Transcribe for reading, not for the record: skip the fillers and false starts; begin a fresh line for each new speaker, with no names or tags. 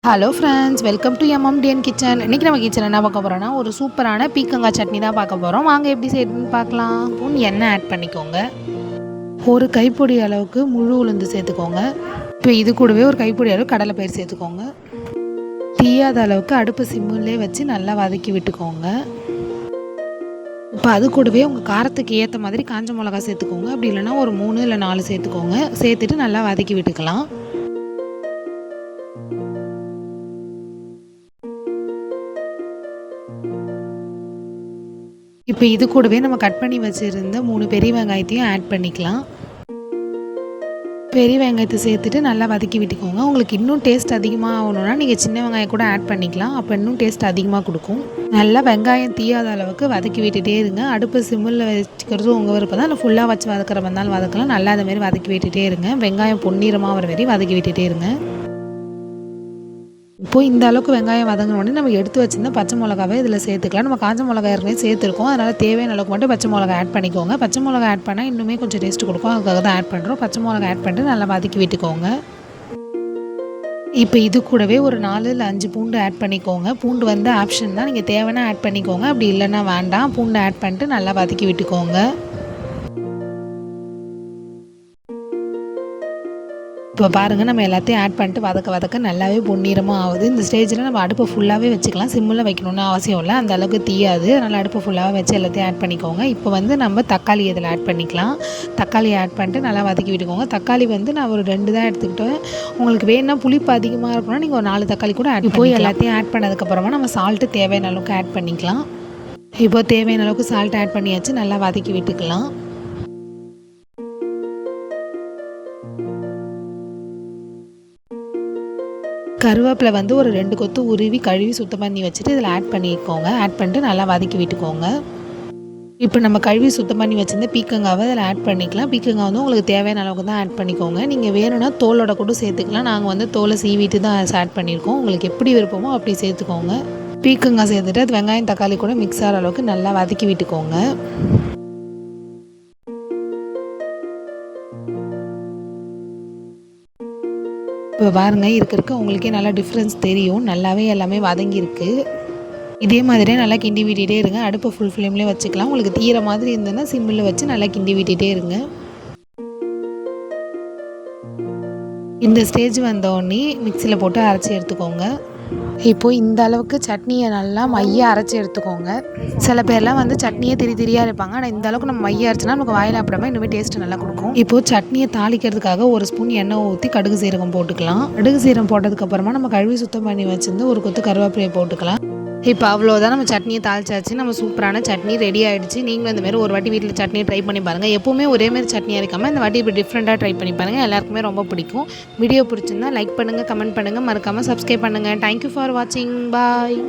Hello friends, welcome to M M D N kitchen. இன்றைக்கி நம்ம kitchen என்ன பார்க்க போகிறோன்னா, ஒரு சூப்பரான பீக்கங்காய் சட்னி தான் பார்க்க போகிறோம். வாங்க எப்படி செய்யணும்னு பார்க்கலாம். எண்ணெய் ஆட் பண்ணிக்கோங்க. ஒரு கைப்பொடி அளவுக்கு முழு உளுந்து சேர்த்துக்கோங்க. இப்போ இது கூடவே ஒரு கைப்பொடி அளவு கடலைப்பயிறு சேர்த்துக்கோங்க. தீயாத அளவுக்கு அடுப்பு சிம்மிலே வச்சு நல்லா வதக்கி விட்டுக்கோங்க. இப்போ அது கூடவே உங்கள் காரத்துக்கு ஏற்ற மாதிரி காஞ்ச மிளகா சேர்த்துக்கோங்க. அப்படி இல்லைன்னா ஒரு 3 இல்லை 4 சேர்த்துக்கோங்க. சேர்த்துட்டு நல்லா வதக்கி விட்டுக்கலாம். இப்போ இது கூடவே நம்ம கட் பண்ணி வச்சுருந்த 3 பெரிய வெங்காயத்தையும் ஆட் பண்ணிக்கலாம். பெரிய வெங்காயத்தை சேர்த்துட்டு நல்லா வதக்கி விட்டுக்கோங்க. உங்களுக்கு இன்னும் டேஸ்ட் அதிகமாக ஆகணுன்னா நீங்கள் சின்ன வெங்காயம் கூட ஆட் பண்ணிக்கலாம். அப்போ இன்னும் டேஸ்ட் அதிகமாக கொடுக்கும். நல்லா வெங்காயம் தீயாத அளவுக்கு வதக்கி விட்டுட்டே இருங்க. அடுப்பு சிம்மில் வச்சுக்கிறது உங்கள் விருப்பம் தான். இல்லை ஃபுல்லாக வச்சு வதக்கிற வந்தாலும் வதக்கலாம். நல்லா அதுமாரி வதக்கி விட்டுட்டே இருங்க. வெங்காயம் பொன்னிறமாக வர வரையும் வதக்கி விட்டுட்டே இருங்க. இப்போது இந்த அளவுக்கு வெங்காயம் வதங்கினோடனே நம்ம எடுத்து வச்சுருந்தா பச்சை மிளகாவே இதில் சேர்த்துக்கலாம். நம்ம காஞ்ச மிளகா ஏற்கனவே சேர்த்துருக்கோம். அதனால் தேவையான அளவுக்கு மட்டும் பச்சை மிளகா ஆட் பண்ணிக்கோங்க. பச்சை மிளகா ஆட் பண்ணால் இன்னுமே கொஞ்சம் டேஸ்ட் கொடுக்கும். அதுக்காக தான் ஆட் பண்ணுறோம். பச்சை மிளகா ஆட் பண்ணிட்டு நல்லா வதக்கி விட்டுக்கோங்க. இப்போ இது கூடவே ஒரு 4 இல்லை 5 பூண்டு ஆட் பண்ணிக்கோங்க. பூண்டு வந்து ஆப்ஷன் தான். நீங்கள் தேவைன்னா ஆட் பண்ணிக்கோங்க. அப்படி இல்லைன்னா வேண்டாம். பூண்டு ஆட் பண்ணிட்டு நல்லா வதக்கி விட்டுக்கோங்க. இப்போ பாருங்கள், நம்ம எல்லாத்தையும் ஆட் பண்ணிட்டு வதக்க நல்லாவே பொன்னிறமாக ஆகுது. இந்த ஸ்டேஜில் நம்ம அடுப்பை ஃபுல்லாகவே வச்சுக்கலாம். சிம்மில் வைக்கணும்னு அவசியம் இல்லை. அந்த அளவுக்கு தீயாது. அதனால் அடுப்பை ஃபுல்லாகவே வச்சு எல்லாத்தையும் ஆட் பண்ணிக்கோங்க. இப்போ வந்து நம்ம தக்காளி இதில் ஆட் பண்ணிக்கலாம். தக்காளியை ஆட் பண்ணிட்டு நல்லா வதக்கி விட்டுக்கோங்க. தக்காளி வந்து நான் ஒரு 2 தான் எடுத்துக்கிட்டேன். உங்களுக்கு வேணும்னா புளிப்பு அதிகமாக இருக்கணும்னா நீங்கள் ஒரு 4 தக்காளி கூட ஆட் போய் எல்லாத்தையும் ஆட் பண்ணதுக்கப்புறமா நம்ம சால்ட்டு தேவையான அளவுக்கு ஆட் பண்ணிக்கலாம். இப்போ தேவையான அளவுக்கு சால்ட் ஆட் பண்ணியாச்சு. நல்லா வதக்கி விட்டுக்கலாம். கருவேப்பிலை வந்து ஒரு 2 கொத்து உருவி கழுவி சுத்தம் பண்ணி வச்சுட்டு இதில் ஆட் பண்ணிக்கோங்க. ஆட் பண்ணிட்டு நல்லா வதக்கி விட்டுக்கோங்க. இப்போ நம்ம கழுவி சுத்தம் பண்ணி வச்சுருந்த பீக்கங்காவை அதில் ஆட் பண்ணிக்கலாம். பீக்கங்காய் வந்து உங்களுக்கு தேவையான அளவுக்கு தான் ஆட் பண்ணிக்கோங்க. நீங்கள் வேணும்னா தோலோட கூட சேர்த்துக்கலாம். நாங்கள் வந்து தோலை சீவிட்டு தான் ஆட் பண்ணியிருக்கோம். உங்களுக்கு எப்படி விருப்பமோ அப்படி சேர்த்துக்கோங்க. பீக்கங்காய் சேர்த்துட்டு அது வெங்காயம் தக்காளி கூட மிக்ஸ் ஆகிற அளவுக்கு நல்லா வதக்கி விட்டுக்கோங்க. இப்போ பாருங்கள், இருக்க உங்களுக்கே நல்லா டிஃப்ரென்ஸ் தெரியும். நல்லாவே எல்லாமே வதங்கியிருக்கு. இதே மாதிரியே நல்லா கிண்டி விட்டுட்டே இருங்க. அடுப்பை ஃபுல் ஃப்ளேம்லேயே வச்சுக்கலாம். உங்களுக்கு தீர மாதிரி இருந்ததுன்னா சிம்மில் வச்சு நல்லா கிண்டி விட்டுட்டே இருங்க. இந்த ஸ்டேஜ் வந்தோடனே மிக்சியில் போட்டு அரைச்சி எடுத்துக்கோங்க. இப்போது இந்த அளவுக்கு சட்னியை நல்லா மையாக அரைச்சி எடுத்துக்கோங்க. சில பேர்லாம் வந்து சட்னியே திரியாக இருப்பாங்க. ஆனால் இந்த அளவுக்கு நம்ம மையாக அரைச்சினா நமக்கு வாயில் அப்படமா இன்னுமே டேஸ்ட்டு நல்லா கொடுக்கும். இப்போது சட்னியை தாளிக்கிறதுக்காக ஒரு ஸ்பூன் எண்ணெய் ஊற்றி கடுகு சீரகம் போட்டுக்கலாம். கடுகு சீரகம் போட்டதுக்கப்புறமா நம்ம கழுவி சுத்தம் பண்ணி வச்சுருந்து ஒரு கொத்து கருவேப்பிலையை போட்டுக்கலாம். இப்போ அவ்வளோதான், நம்ம சட்னியை தாளிச்சாச்சு. நம்ம சூப்பரான சட்னி ரெடி ஆகிடுச்சு. நீங்களும் இந்தமாரி ஒரு வாட்டி வீட்டில் சட்னியை ட்ரை பண்ணி பாருங்கள். எப்போவுமே ஒரேமாரி சட்னியாக இருக்காமல் இந்த வாட்டி இப்போ டிஃப்ரெண்ட்டாக ட்ரை பண்ணி பாருங்கள். எல்லாருக்குமே ரொம்ப பிடிக்கும். வீடியோ பிடிச்சிருந்தா லைக் பண்ணுங்கள், கமெண்ட் பண்ணுங்கள், மறக்காமல் சப்ஸ்கிரைப் பண்ணுங்கள். தேங்க்யூ ஃபார் வாட்சிங். பாய்.